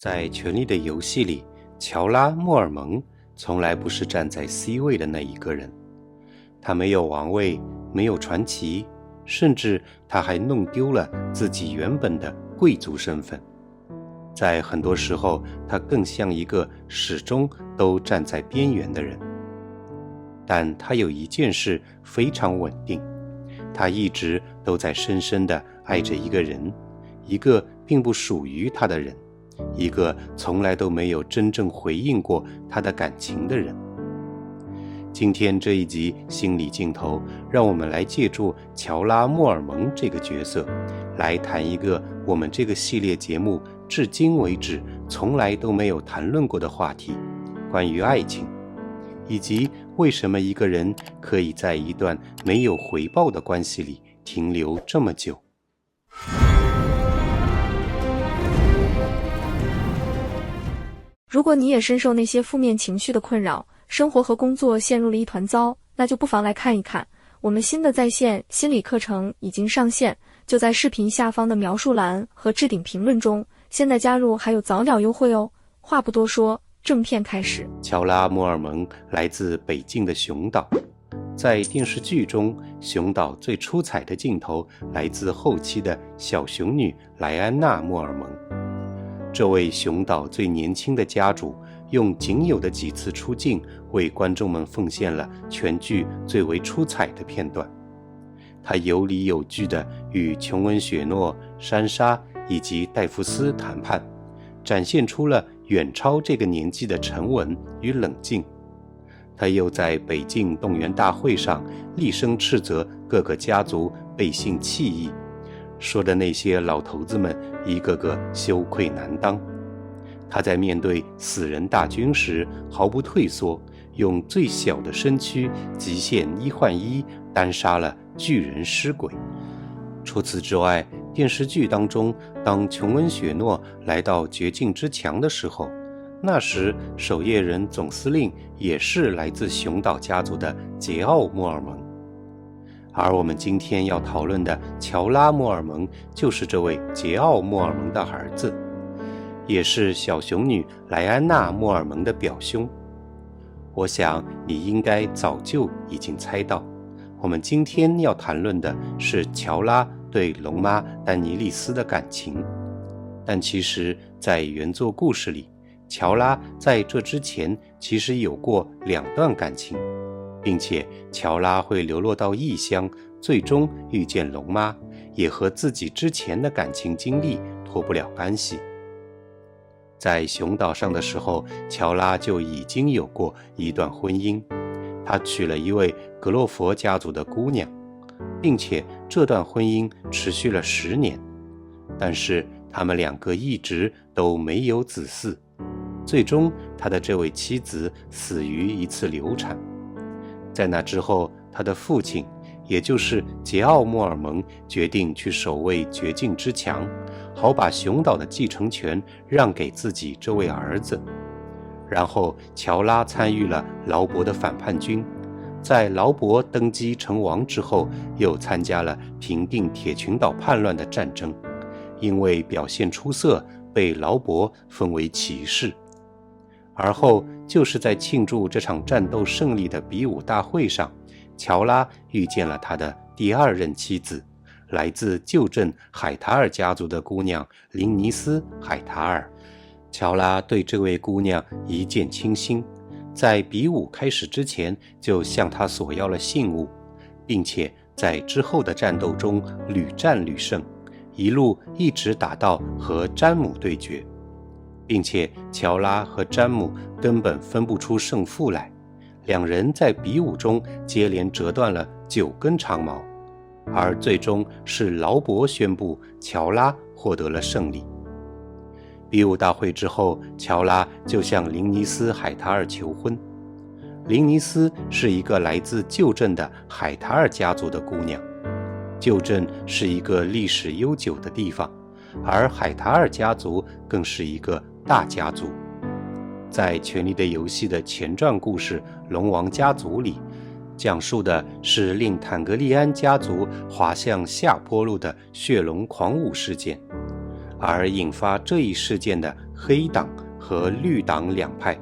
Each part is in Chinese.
在《权力的游戏》里，乔拉·莫尔蒙从来不是站在 C 位的那一个人。他没有王位，没有传奇，甚至他还弄丢了自己原本的贵族身份。在很多时候，他更像一个始终都站在边缘的人。但他有一件事非常稳定，他一直都在深深地爱着一个人，一个并不属于他的人，一个从来都没有真正回应过他的感情的人。今天这一集心理镜头，让我们来借助乔拉·莫尔蒙这个角色，来谈一个我们这个系列节目至今为止从来都没有谈论过的话题，关于爱情，以及为什么一个人可以在一段没有回报的关系里停留这么久。如果你也深受那些负面情绪的困扰，生活和工作陷入了一团糟，那就不妨来看一看我们新的在线心理课程已经上线，就在视频下方的描述栏和置顶评论中，现在加入还有早鸟优惠哦。话不多说，正片开始。乔拉·莫尔蒙来自北境的熊岛，在电视剧中，熊岛最出彩的镜头来自后期的小熊女莱安娜·莫尔蒙。这位熊岛最年轻的家主，用仅有的几次出镜，为观众们奉献了全剧最为出彩的片段。他有理有据地与琼恩·雪诺、珊莎以及戴夫斯谈判，展现出了远超这个年纪的沉稳与冷静。他又在北境动员大会上厉声斥责各个家族背信弃义，说的那些老头子们一个个羞愧难当。他在面对死人大军时毫不退缩，用最小的身躯极限1换1单杀了巨人尸鬼。除此之外，电视剧当中，当琼恩·雪诺来到绝境之墙的时候，那时守夜人总司令也是来自熊岛家族的桀骜·莫尔蒙。而我们今天要讨论的乔拉·莫尔蒙，就是这位桀骜·莫尔蒙的儿子，也是小熊女莱安娜·莫尔蒙的表兄。我想你应该早就已经猜到，我们今天要谈论的是乔拉对龙妈丹尼利斯的感情。但其实在原作故事里，乔拉在这之前其实有过2段感情，并且乔拉会流落到异乡，最终遇见龙妈，也和自己之前的感情经历脱不了干系。在熊岛上的时候，乔拉就已经有过一段婚姻，他娶了一位格洛佛家族的姑娘，并且这段婚姻持续了10年，但是他们2个一直都没有子嗣，最终他的这位妻子死于一次流产。在那之后，他的父亲，也就是桀骜·莫尔蒙，决定去守卫绝境之墙，好把熊岛的继承权让给自己这位儿子。然后乔拉参与了劳勃的反叛军，在劳勃登基成王之后，又参加了平定铁群岛叛乱的战争，因为表现出色，被劳勃封为骑士。而后就是在庆祝这场战斗胜利的比武大会上，乔拉遇见了他的第2任妻子，来自旧镇海塔尔家族的姑娘林尼斯·海塔尔。乔拉对这位姑娘一见倾心，在比武开始之前就向她索要了信物，并且在之后的战斗中屡战屡胜，一路一直打到和詹姆对决，并且乔拉和詹姆根本分不出胜负来，2人在比武中接连折断了9根长矛，而最终是劳勃宣布乔拉获得了胜利。比武大会之后，乔拉就向林尼斯·海塔尔求婚。林尼斯是一个来自旧镇的海塔尔家族的姑娘，旧镇是一个历史悠久的地方，而海塔尔家族更是一个大家族。在《权力的游戏》的前传故事《龙王家族》里，讲述的是令坦格利安家族滑向下坡路的血龙狂舞事件，而引发这一事件的黑党和绿党两派，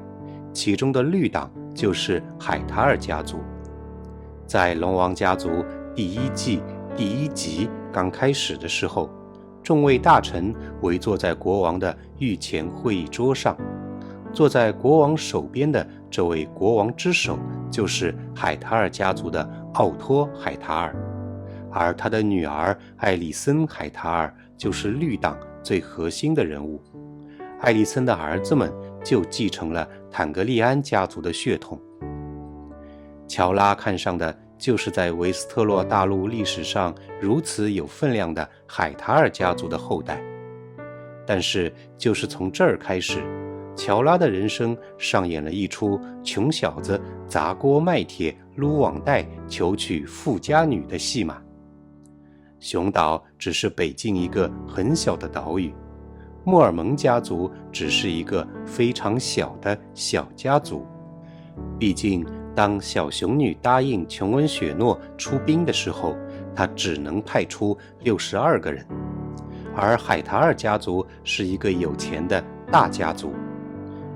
其中的绿党就是海塔尔家族。在龙王家族第1季第1集刚开始的时候，众位大臣围坐在国王的御前会议桌上，坐在国王手边的这位国王之首就是海塔尔家族的奥托·海塔尔，而他的女儿艾丽森·海塔尔就是绿党最核心的人物。艾丽森的儿子们就继承了坦格利安家族的血统。乔拉看上的就是在维斯特洛大陆历史上如此有分量的海塔尔家族的后代。但是就是从这儿开始，乔拉的人生上演了一出穷小子砸锅卖铁撸网带求娶富家女的戏码。熊岛只是北境一个很小的岛屿，莫尔蒙家族只是一个非常小的小家族。毕竟当小熊女答应琼恩·雪诺出兵的时候，她只能派出62个人，而海塔尔家族是一个有钱的大家族。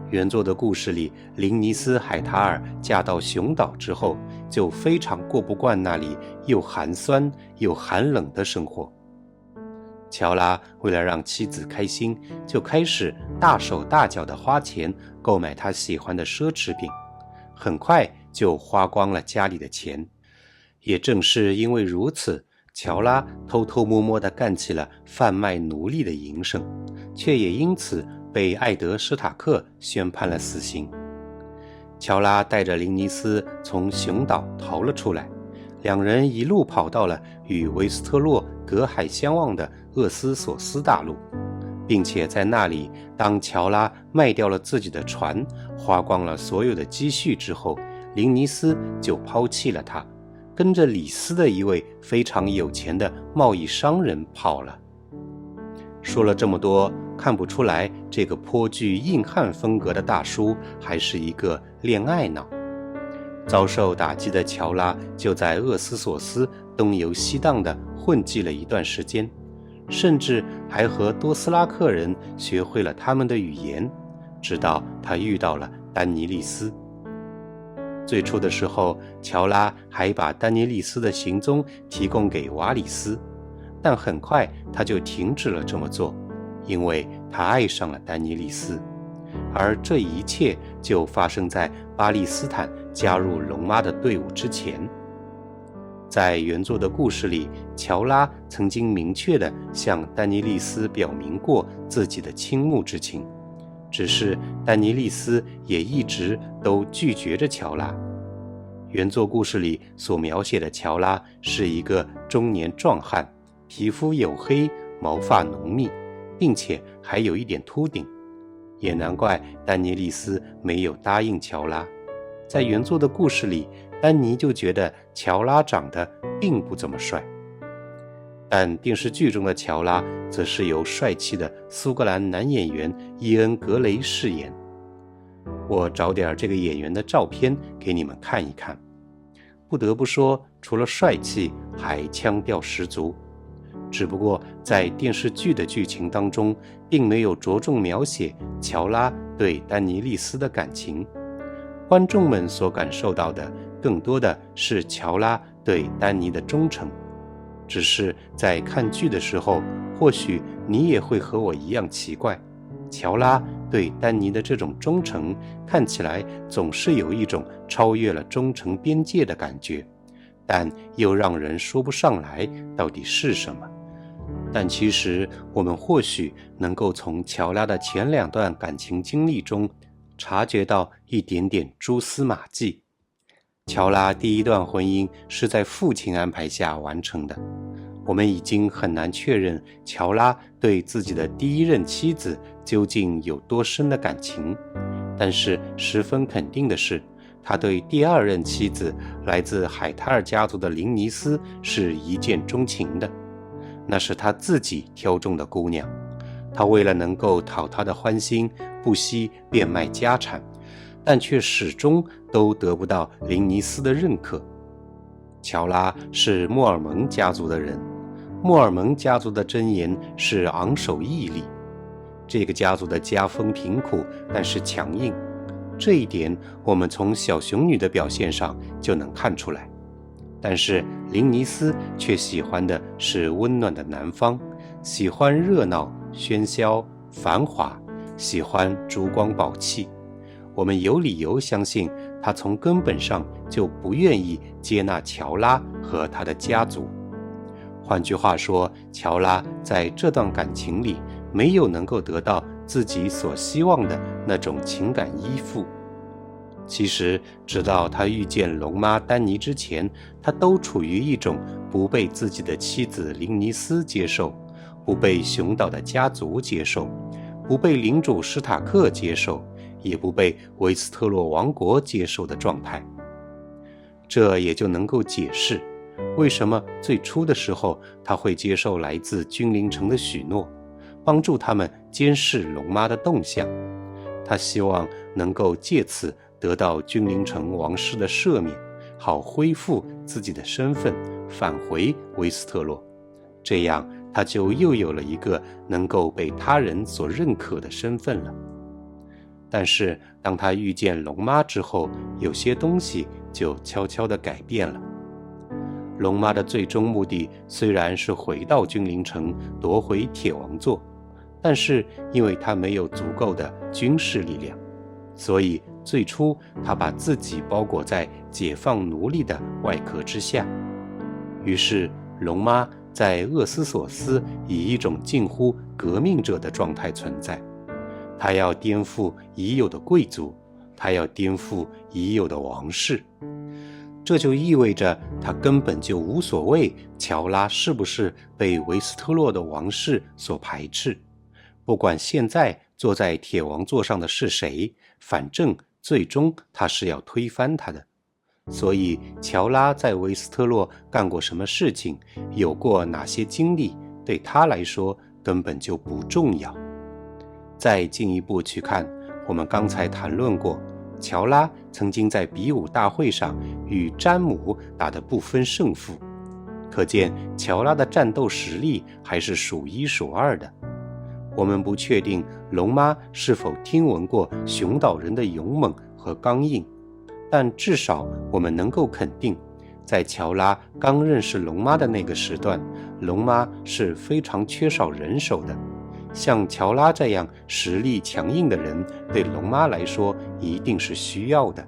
原作的故事里，林尼斯·海塔尔嫁到熊岛之后，就非常过不惯那里又寒酸又寒冷的生活。乔拉为了让妻子开心，就开始大手大脚地花钱购买他喜欢的奢侈品，很快就花光了家里的钱。也正是因为如此，乔拉偷偷摸摸地干起了贩卖奴隶的营生，却也因此被艾德施塔克宣判了死刑。乔拉带着林尼斯从熊岛逃了出来，两人一路跑到了与维斯特洛隔海相望的厄斯索斯大陆，并且在那里，当乔拉卖掉了自己的船，花光了所有的积蓄之后，林尼斯就抛弃了他，跟着里斯的一位非常有钱的贸易商人跑了。说了这么多，看不出来这个颇具硬汉风格的大叔还是一个恋爱脑。遭受打击的乔拉就在厄斯索斯东游西荡地混迹了一段时间，甚至还和多斯拉克人学会了他们的语言，直到他遇到了丹尼利斯。最初的时候，乔拉还把丹尼利斯的行踪提供给瓦里斯，但很快他就停止了这么做，因为他爱上了丹尼利斯。而这一切就发生在巴利斯坦加入龙妈的队伍之前。在原作的故事里，乔拉曾经明确地向丹尼利斯表明过自己的倾慕之情，只是丹尼利斯也一直都拒绝着乔拉。原作故事里所描写的乔拉是一个中年壮汉，皮肤黝黑，毛发浓密，并且还有一点秃顶，也难怪丹尼利斯没有答应乔拉。在原作的故事里，丹尼就觉得乔拉长得并不怎么帅，但电视剧中的乔拉则是由帅气的苏格兰男演员伊恩·格雷饰演。我找点这个演员的照片给你们看一看。不得不说，除了帅气，还腔调十足。只不过在电视剧的剧情当中，并没有着重描写乔拉对丹尼利斯的感情。观众们所感受到的更多的是乔拉对丹尼的忠诚。只是在看剧的时候，或许你也会和我一样奇怪，乔拉对丹尼的这种忠诚看起来总是有一种超越了忠诚边界的感觉，但又让人说不上来到底是什么。但其实我们或许能够从乔拉的前2段感情经历中察觉到一点点蛛丝马迹。乔拉第1段婚姻是在父亲安排下完成的，我们已经很难确认乔拉对自己的第1任妻子究竟有多深的感情，但是十分肯定的是，他对第2任妻子来自海塔尔家族的林尼斯是一见钟情的。那是他自己挑中的姑娘，他为了能够讨她的欢心，不惜变卖家产，但却始终都得不到林尼斯的认可。乔拉是莫尔蒙家族的人，莫尔蒙家族的箴言是昂首屹立，这个家族的家风贫苦，但是强硬。这一点我们从小熊女的表现上就能看出来。但是林尼斯却喜欢的是温暖的南方，喜欢热闹、喧嚣、繁华，喜欢烛光宝气。我们有理由相信，他从根本上就不愿意接纳乔拉和他的家族。换句话说，乔拉在这段感情里没有能够得到自己所希望的那种情感依附。其实，直到他遇见龙妈丹尼之前，他都处于一种不被自己的妻子林尼斯接受，不被熊岛的家族接受，不被领主史塔克接受，也不被维斯特洛王国接受的状态。这也就能够解释为什么最初的时候他会接受来自君临城的许诺，帮助他们监视龙妈的动向。他希望能够借此得到君临城王室的赦免，好恢复自己的身份，返回维斯特洛。这样他就又有了一个能够被他人所认可的身份了。但是当他遇见龙妈之后，有些东西就悄悄地改变了。龙妈的最终目的虽然是回到君临城夺回铁王座，但是因为他没有足够的军事力量，所以最初他把自己包裹在解放奴隶的外壳之下。于是龙妈在厄斯索斯以一种近乎革命者的状态存在，他要颠覆已有的贵族，他要颠覆已有的王室。这就意味着他根本就无所谓乔拉是不是被维斯特洛的王室所排斥，不管现在坐在铁王座上的是谁，反正最终他是要推翻他的。所以乔拉在维斯特洛干过什么事情，有过哪些经历，对他来说根本就不重要。再进一步去看，我们刚才谈论过，乔拉曾经在比武大会上与詹姆打得不分胜负，可见乔拉的战斗实力还是数一数二的。我们不确定龙妈是否听闻过熊岛人的勇猛和刚硬，但至少我们能够肯定，在乔拉刚认识龙妈的那个时段，龙妈是非常缺少人手的。像乔拉这样实力强硬的人，对龙妈来说一定是需要的。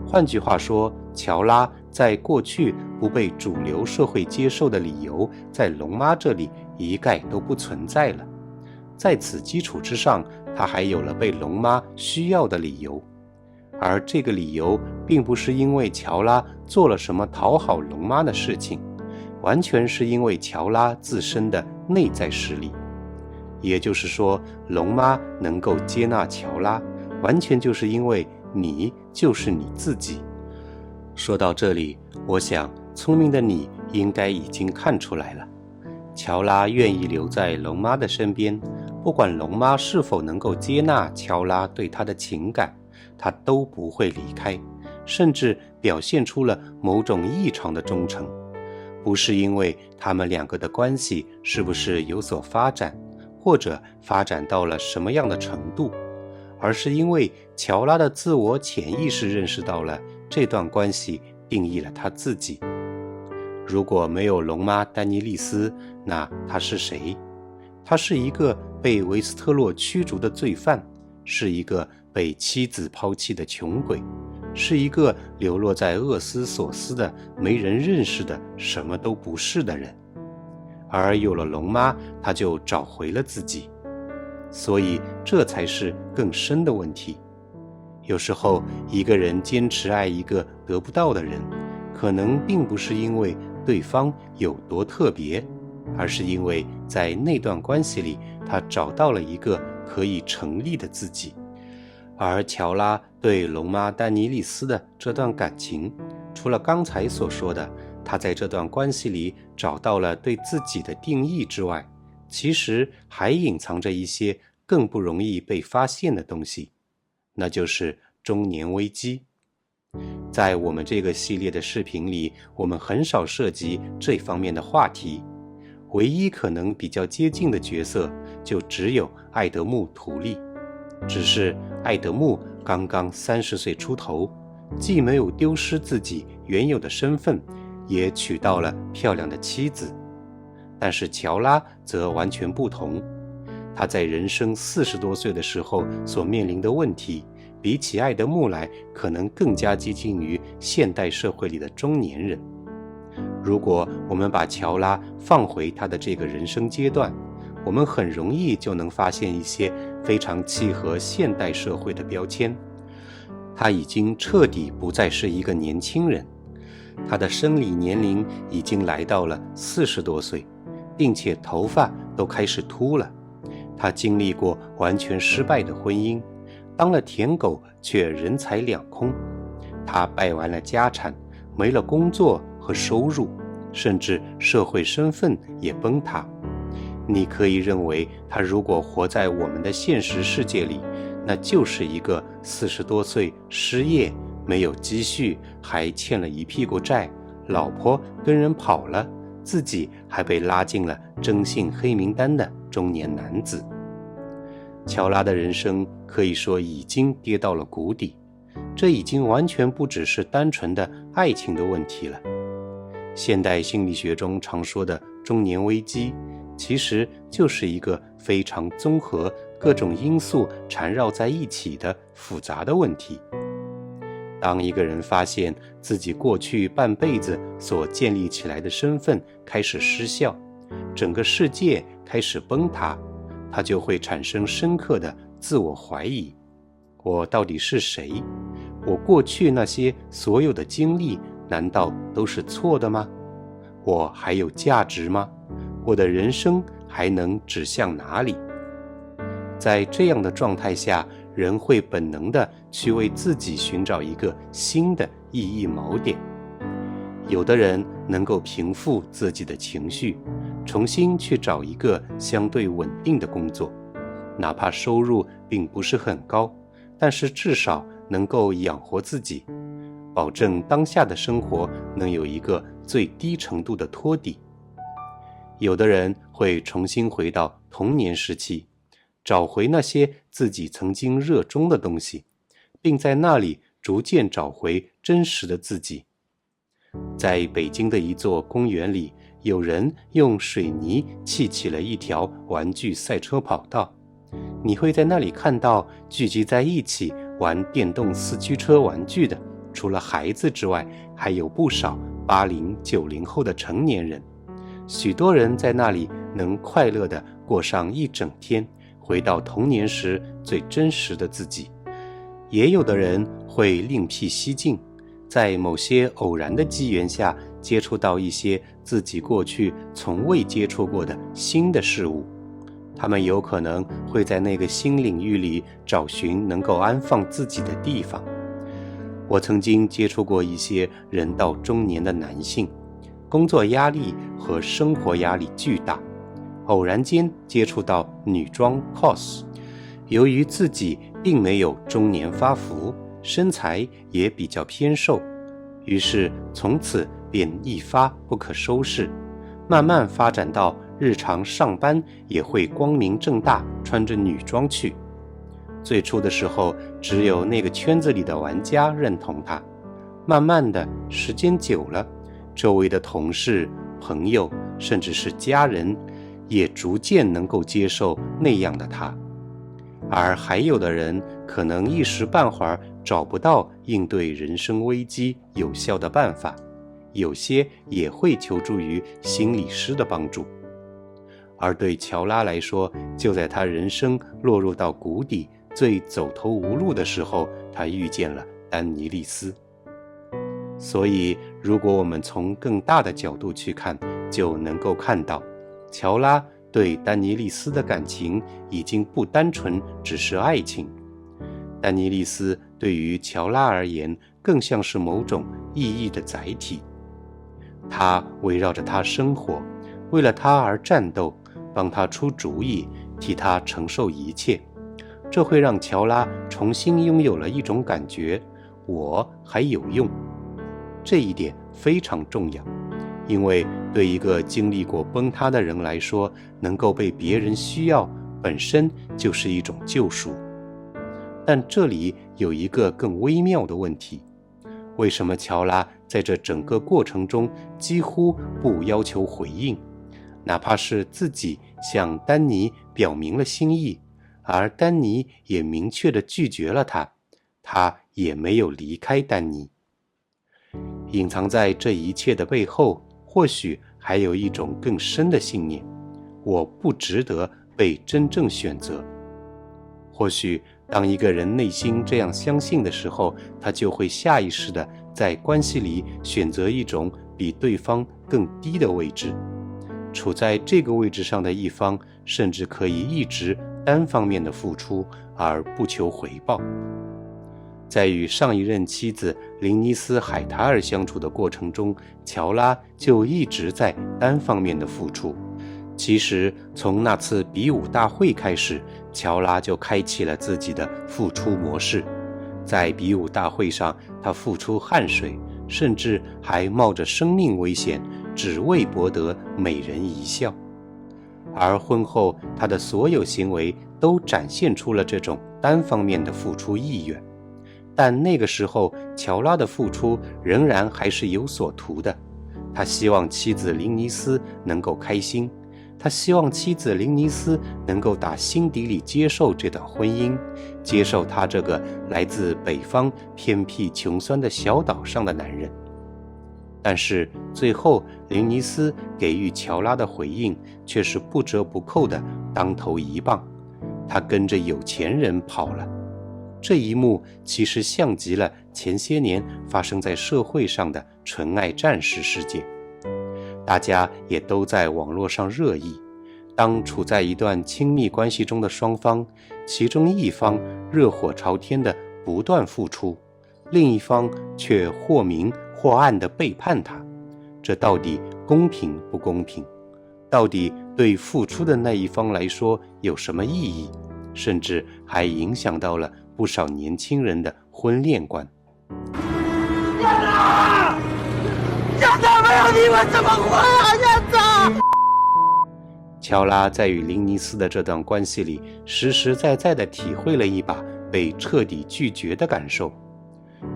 换句话说，乔拉在过去不被主流社会接受的理由，在龙妈这里一概都不存在了。在此基础之上，他还有了被龙妈需要的理由。而这个理由并不是因为乔拉做了什么讨好龙妈的事情，完全是因为乔拉自身的内在实力。也就是说，龙妈能够接纳乔拉，完全就是因为你就是你自己。说到这里，我想聪明的你应该已经看出来了，乔拉愿意留在龙妈的身边，不管龙妈是否能够接纳乔拉对她的情感，她都不会离开，甚至表现出了某种异常的忠诚。不是因为他们两个的关系是不是有所发展，或者发展到了什么样的程度，而是因为乔拉的自我潜意识认识到了这段关系定义了他自己。如果没有龙妈丹尼利斯，那他是谁？他是一个被维斯特洛驱逐的罪犯，是一个被妻子抛弃的穷鬼，是一个流落在厄斯索斯的没人认识的什么都不是的人。而有了龙妈，他就找回了自己。所以这才是更深的问题。有时候一个人坚持爱一个得不到的人，可能并不是因为对方有多特别，而是因为在那段关系里，他找到了一个可以成立的自己。而乔拉对龙妈丹尼利斯的这段感情，除了刚才所说的他在这段关系里找到了对自己的定义之外，其实还隐藏着一些更不容易被发现的东西，那就是中年危机。在我们这个系列的视频里，我们很少涉及这方面的话题。唯一可能比较接近的角色就只有爱德慕图利。只是爱德慕刚刚30岁出头，既没有丢失自己原有的身份，也娶到了漂亮的妻子。但是乔拉则完全不同，他在人生40多岁的时候所面临的问题，比起爱德慕来，可能更加接近于现代社会里的中年人。如果我们把乔拉放回他的这个人生阶段，我们很容易就能发现一些非常契合现代社会的标签。他已经彻底不再是一个年轻人，他的生理年龄已经来到了40多岁，并且头发都开始秃了。他经历过完全失败的婚姻，当了舔狗却人财两空。他败完了家产，没了工作和收入，甚至社会身份也崩塌。你可以认为他如果活在我们的现实世界里，那就是一个40多岁失业，没有积蓄，还欠了一屁股债，老婆跟人跑了，自己还被拉进了征信黑名单的中年男子。乔拉的人生可以说已经跌到了谷底，这已经完全不只是单纯的爱情的问题了。现代心理学中常说的中年危机，其实就是一个非常综合、各种因素缠绕在一起的复杂的问题。当一个人发现自己过去半辈子所建立起来的身份开始失效，整个世界开始崩塌，他就会产生深刻的自我怀疑：我到底是谁？我过去那些所有的经历难道都是错的吗？我还有价值吗？我的人生还能指向哪里？在这样的状态下，人会本能地去为自己寻找一个新的意义锚点。有的人能够平复自己的情绪，重新去找一个相对稳定的工作，哪怕收入并不是很高，但是至少能够养活自己，保证当下的生活能有一个最低程度的托底。有的人会重新回到童年时期，找回那些自己曾经热衷的东西，并在那里逐渐找回真实的自己。在北京的一座公园里，有人用水泥砌起了一条玩具赛车跑道，你会在那里看到聚集在一起玩电动四驱车玩具的，除了孩子之外，还有不少80、90后的成年人。许多人在那里能快乐地过上一整天，回到童年时最真实的自己。也有的人会另辟蹊径，在某些偶然的机缘下接触到一些自己过去从未接触过的新的事物。他们有可能会在那个新领域里找寻能够安放自己的地方。我曾经接触过一些人到中年的男性，工作压力和生活压力巨大，偶然间接触到女装 cos， 由于自己并没有中年发福，身材也比较偏瘦，于是从此便一发不可收拾，慢慢发展到日常上班也会光明正大穿着女装去。最初的时候，只有那个圈子里的玩家认同他，慢慢的时间久了，周围的同事、朋友，甚至是家人，也逐渐能够接受那样的他。而还有的人可能一时半会儿找不到应对人生危机有效的办法，有些也会求助于心理师的帮助。而对乔拉来说，就在他人生落入到谷底、最走投无路的时候，他遇见了丹尼利斯。所以如果我们从更大的角度去看，就能够看到乔拉对丹尼利斯的感情已经不单纯只是爱情。丹尼利斯对于乔拉而言更像是某种意义的载体，他围绕着他生活，为了他而战斗，帮他出主意，替他承受一切。这会让乔拉重新拥有了一种感觉，我还有用。这一点非常重要，因为对一个经历过崩塌的人来说，能够被别人需要本身就是一种救赎。但这里有一个更微妙的问题，为什么乔拉在这整个过程中几乎不要求回应，哪怕是自己向丹尼表明了心意，而丹尼也明确地拒绝了他也没有离开丹尼。隐藏在这一切的背后，或许还有一种更深的信念，我不值得被真正选择。或许当一个人内心这样相信的时候，他就会下意识地在关系里选择一种比对方更低的位置。处在这个位置上的一方，甚至可以一直单方面的付出而不求回报。在与上一任妻子林尼斯·海塔尔相处的过程中，乔拉就一直在单方面的付出。其实从那次比武大会开始，乔拉就开启了自己的付出模式。在比武大会上，他付出汗水，甚至还冒着生命危险，只为博得美人一笑。而婚后，他的所有行为都展现出了这种单方面的付出意愿。但那个时候，乔拉的付出仍然还是有所图的。他希望妻子林尼斯能够开心，他希望妻子林尼斯能够打心底里接受这段婚姻，接受他这个来自北方偏僻穷酸的小岛上的男人。但是最后，林尼斯给予乔拉的回应却是不折不扣的当头一棒，他跟着有钱人跑了。这一幕其实像极了前些年发生在社会上的纯爱战士事件，大家也都在网络上热议。当处在一段亲密关系中的双方，其中一方热火朝天的不断付出，另一方却或明或暗地背叛他，这到底公平不公平？到底对付出的那一方来说有什么意义？甚至还影响到了不少年轻人的婚恋观。燕子，现在没有你们怎么活啊，燕子！乔拉在与林尼斯的这段关系里，实实在在地体会了一把被彻底拒绝的感受。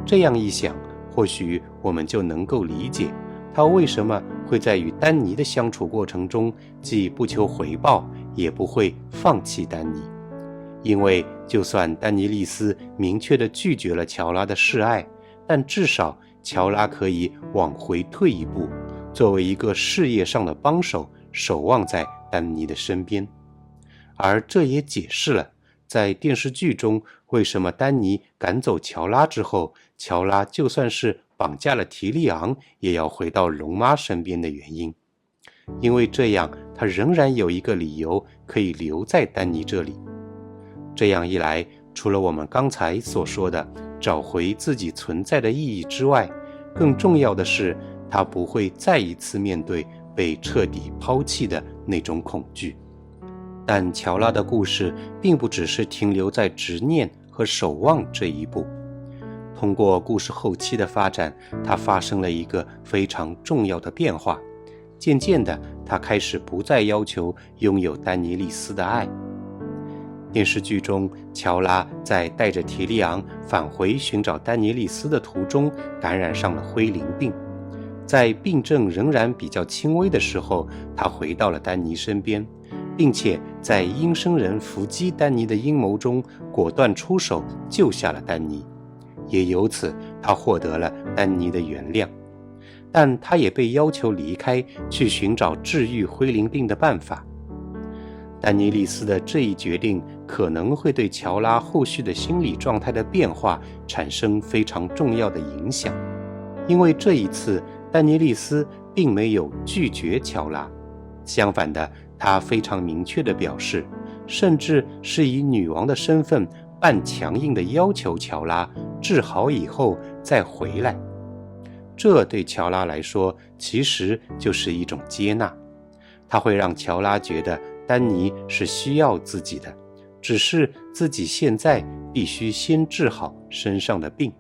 这样一想，或许我们就能够理解他为什么会在与丹尼的相处过程中，既不求回报，也不会放弃丹尼。因为就算丹尼利斯明确地拒绝了乔拉的示爱，但至少乔拉可以往回退一步，作为一个事业上的帮手，守望在丹尼的身边。而这也解释了在电视剧中为什么丹尼赶走乔拉之后，乔拉就算是绑架了提利昂，也要回到龙妈身边的原因。因为这样他仍然有一个理由可以留在丹尼这里。这样一来，除了我们刚才所说的找回自己存在的意义之外，更重要的是他不会再一次面对被彻底抛弃的那种恐惧。但乔拉的故事并不只是停留在执念和守望这一步。通过故事后期的发展，他发生了一个非常重要的变化。渐渐的，他开始不再要求拥有丹尼利斯的爱。电视剧中，乔拉在带着提利昂返回寻找丹尼利斯的途中感染上了灰灵病。在病症仍然比较轻微的时候，他回到了丹尼身边，并且在阴生人伏击丹尼的阴谋中果断出手救下了丹尼，也由此他获得了丹尼的原谅。但他也被要求离开，去寻找治愈灰灵病的办法。丹尼利斯的这一决定可能会对乔拉后续的心理状态的变化产生非常重要的影响，因为这一次丹尼利斯并没有拒绝乔拉，相反的，他非常明确地表示，甚至是以女王的身份半强硬地要求乔拉治好以后再回来。这对乔拉来说其实就是一种接纳，他会让乔拉觉得丹尼是需要自己的，只是自己现在必须先治好身上的病。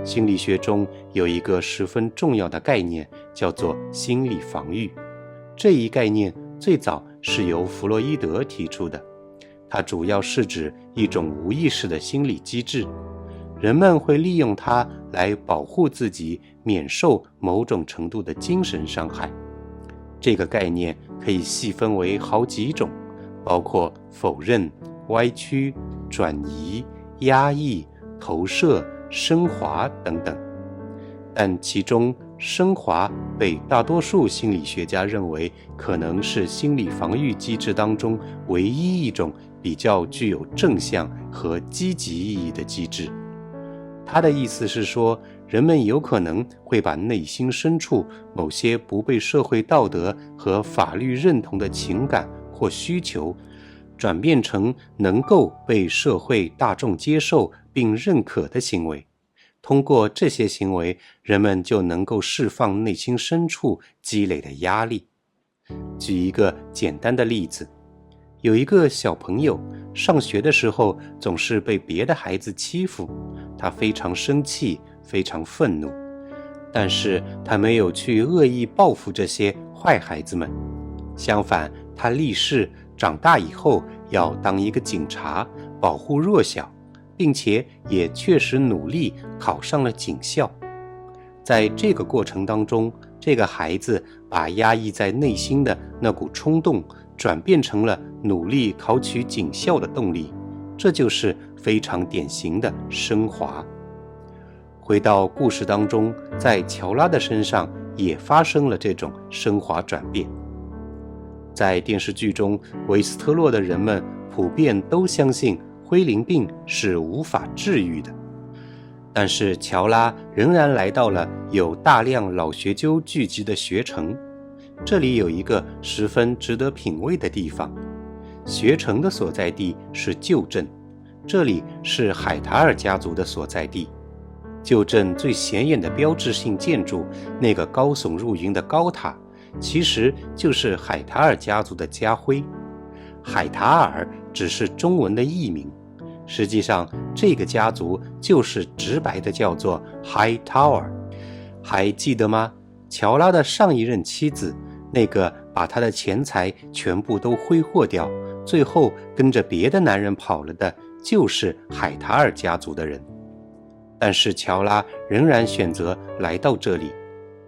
心理学中有一个十分重要的概念，叫做心理防御。这一概念最早是由弗洛伊德提出的，它主要是指一种无意识的心理机制，人们会利用它来保护自己免受某种程度的精神伤害。这个概念可以细分为好几种，包括否认、歪曲、转移、压抑、投射、升华等等。但其中升华被大多数心理学家认为可能是心理防御机制当中唯一一种比较具有正向和积极意义的机制。他的意思是说，人们有可能会把内心深处某些不被社会道德和法律认同的情感或需求，转变成能够被社会大众接受并认可的行为。通过这些行为，人们就能够释放内心深处积累的压力。举一个简单的例子，有一个小朋友上学的时候总是被别的孩子欺负，他非常生气，非常愤怒，但是他没有去恶意报复这些坏孩子们。相反，他立誓长大以后要当一个警察，保护弱小，并且也确实努力考上了警校。在这个过程当中，这个孩子把压抑在内心的那股冲动转变成了努力考取警校的动力，这就是非常典型的升华。回到故事当中，在乔拉的身上也发生了这种升华转变。在电视剧中，维斯特洛的人们普遍都相信灰灵病是无法治愈的，但是乔拉仍然来到了有大量老学究聚集的学城。这里有一个十分值得品味的地方，学城的所在地是旧镇，这里是海塔尔家族的所在地。旧镇最显眼的标志性建筑，那个高耸入云的高塔，其实就是海塔尔家族的家徽。海塔尔只是中文的译名，实际上这个家族就是直白的叫做 High Tower。 还记得吗？乔拉的上一任妻子，那个把他的钱财全部都挥霍掉，最后跟着别的男人跑了的，就是海塔尔家族的人。但是乔拉仍然选择来到这里。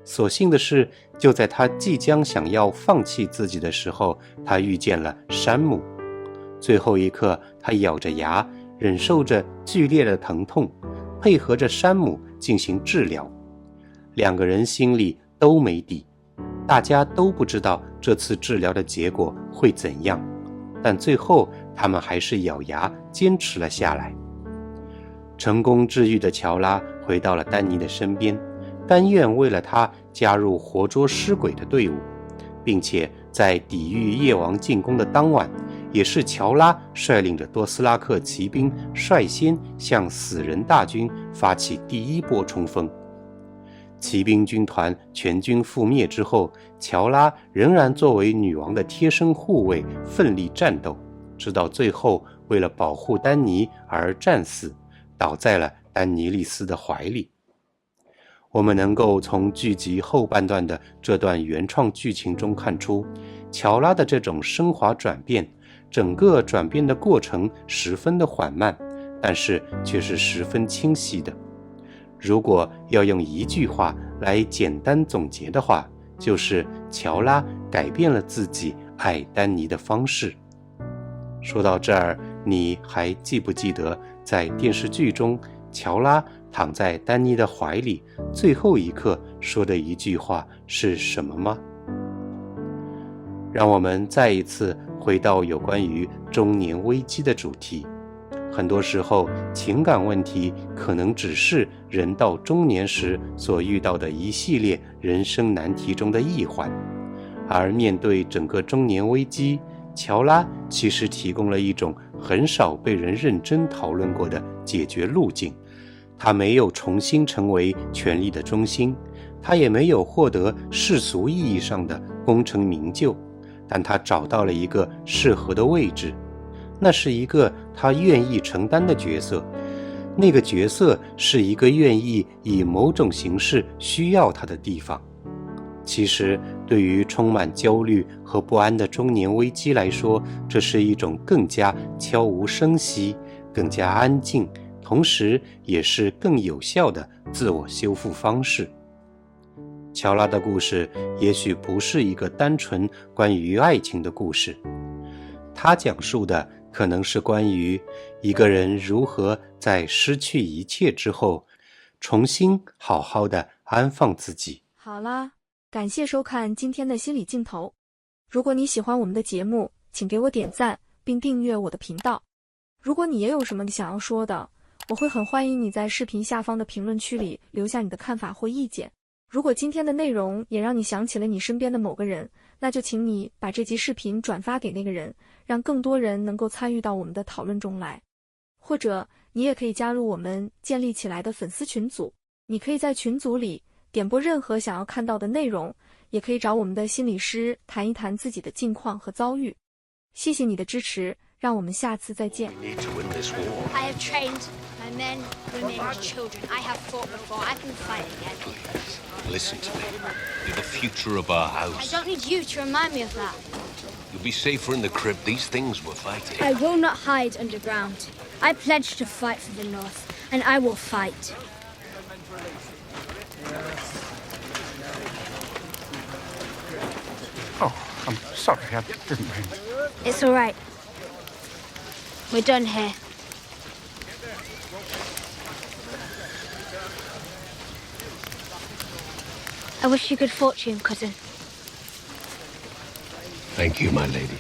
所幸的是，就在他即将想要放弃自己的时候，他遇见了山姆。最后一刻，他咬着牙，忍受着剧烈的疼痛，配合着山姆进行治疗。两个人心里都没底，大家都不知道这次治疗的结果会怎样，但最后他们还是咬牙坚持了下来。成功治愈的乔拉回到了丹尼的身边，甘愿为了他加入活捉尸鬼的队伍，并且在抵御夜王进攻的当晚，也是乔拉率领着多斯拉克骑兵率先向死人大军发起第一波冲锋。骑兵军团全军覆灭之后，乔拉仍然作为女王的贴身护卫奋力战斗，直到最后为了保护丹尼而战死，倒在了丹尼利斯的怀里。我们能够从剧集后半段的这段原创剧情中看出，乔拉的这种升华转变，整个转变的过程十分的缓慢，但是却是十分清晰的。如果要用一句话来简单总结的话，就是乔拉改变了自己爱丹尼的方式。说到这儿，你还记不记得在电视剧中，乔拉躺在丹尼的怀里，最后一刻说的一句话是什么吗？让我们再一次回到有关于中年危机的主题。很多时候，情感问题可能只是人到中年时所遇到的一系列人生难题中的一环，而面对整个中年危机，乔拉其实提供了一种很少被人认真讨论过的解决路径。他没有重新成为权力的中心，他也没有获得世俗意义上的功成名就，但他找到了一个适合的位置，那是一个他愿意承担的角色。那个角色是一个愿意以某种形式需要他的地方。其实，对于充满焦虑和不安的中年危机来说，这是一种更加悄无声息、更加安静，同时也是更有效的自我修复方式。乔拉的故事也许不是一个单纯关于爱情的故事，它讲述的可能是关于一个人如何在失去一切之后，重新好好的安放自己。好啦，感谢收看今天的心理镜头。如果你喜欢我们的节目，请给我点赞并订阅我的频道。如果你也有什么想要说的，我会很欢迎你在视频下方的评论区里留下你的看法或意见。如果今天的内容也让你想起了你身边的某个人，那就请你把这集视频转发给那个人，让更多人能够参与到我们的讨论中来。或者你也可以加入我们建立起来的粉丝群组，你可以在群组里点播任何想要看到的内容，也可以找我们的心理师谈一谈自己的近况和遭遇。谢谢你的支持，让我们下次再见。 I have trained my men, women, and children. I have fought before. I can fight again. Listen to me. You're the future of our I house. don't need you to remind me of that. You'll be safer in the crypt. These things we're fighting. I will not hide underground. I pledge to fight for the North, and I will fight. Oh, I'm sorry, I didn't mean. It's all right. We're done here. I wish you good fortune, cousin. Thank you, my lady.